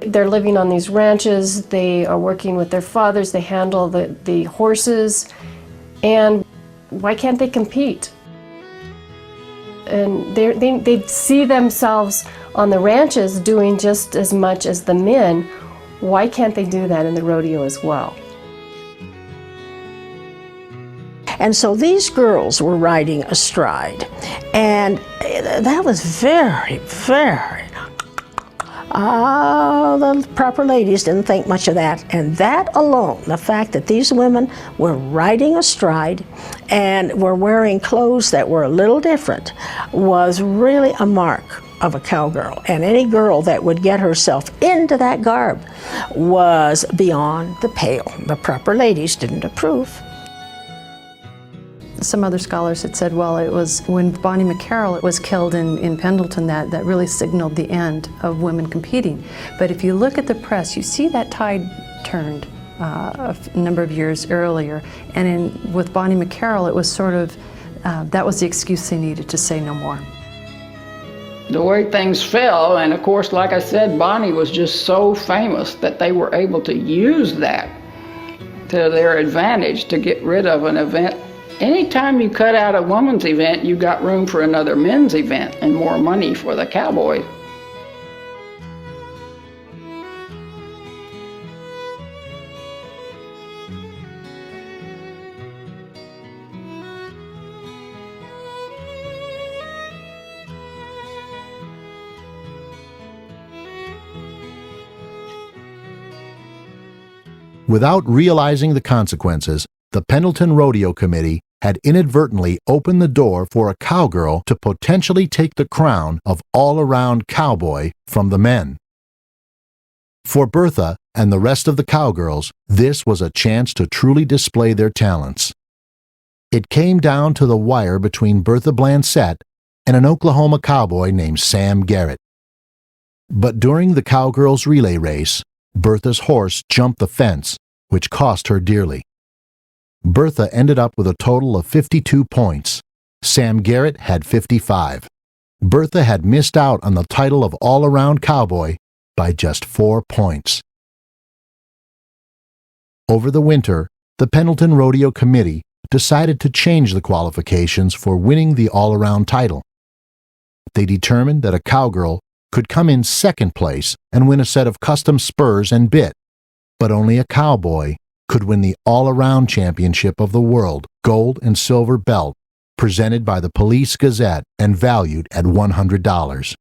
They're living on these ranches, they are working with their fathers, they handle the horses, and why can't they compete? And they see themselves on the ranches doing just as much as the men. Why can't they do that in the rodeo as well? And so these girls were riding astride, and that was very, very, the proper ladies didn't think much of that. And that alone, the fact that these women were riding astride and were wearing clothes that were a little different, was really a mark of a cowgirl. And any girl that would get herself into that garb was beyond the pale. The proper ladies didn't approve. Some other scholars had said, well, it was when Bonnie McCarroll was killed in Pendleton that really signaled the end of women competing. But if you look at the press, you see that tide turned a number of years earlier. And with Bonnie McCarroll, it was sort of, that was the excuse they needed to say no more. The way things fell, and of course, like I said, Bonnie was just so famous that they were able to use that to their advantage to get rid of an event. Anytime you cut out a woman's event, you got room for another men's event and more money for the cowboys. Without realizing the consequences, the Pendleton Rodeo Committee had inadvertently opened the door for a cowgirl to potentially take the crown of all-around cowboy from the men. For Bertha and the rest of the cowgirls, this was a chance to truly display their talents. It came down to the wire between Bertha Blancett and an Oklahoma cowboy named Sam Garrett. But during the cowgirls' relay race, Bertha's horse jumped the fence, which cost her dearly. Bertha ended up with a total of 52 points. Sam Garrett had 55. Bertha had missed out on the title of all-around cowboy by just 4 points. Over the winter, the Pendleton Rodeo Committee decided to change the qualifications for winning the all-around title. They determined that a cowgirl could come in second place and win a set of custom spurs and bit, but only a cowboy could win the all-around championship of the world gold and silver belt presented by the Police Gazette and valued at $100.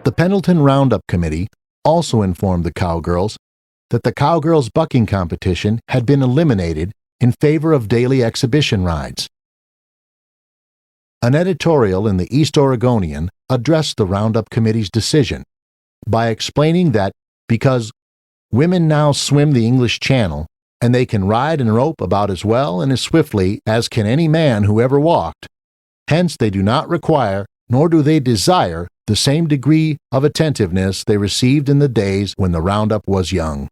The Pendleton Round-Up Committee also informed the Cowgirls that the Cowgirls bucking competition had been eliminated in favor of daily exhibition rides. An editorial in the East Oregonian addressed the Roundup Committee's decision by explaining that because women now swim the English Channel and they can ride and rope about as well and as swiftly as can any man who ever walked, hence they do not require nor do they desire the same degree of attentiveness they received in the days when the Roundup was young.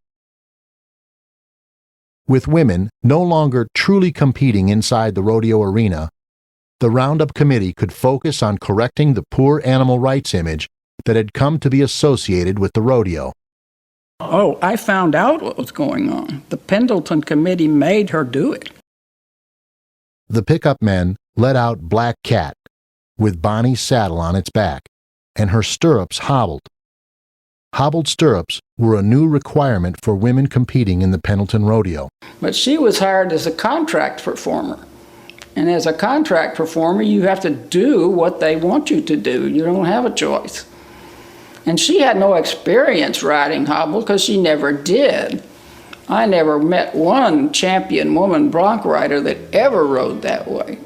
With women no longer truly competing inside the rodeo arena, the Roundup Committee could focus on correcting the poor animal rights image that had come to be associated with the rodeo. Oh, I found out what was going on. The Pendleton Committee made her do it. The pickup men let out Black Cat, with Bonnie's saddle on its back, and her stirrups hobbled. Hobbled stirrups were a new requirement for women competing in the Pendleton Rodeo. But she was hired as a contract performer. And as a contract performer, you have to do what they want you to do. You don't have a choice. And she had no experience riding hobble because she never did. I never met one champion woman bronc rider that ever rode that way.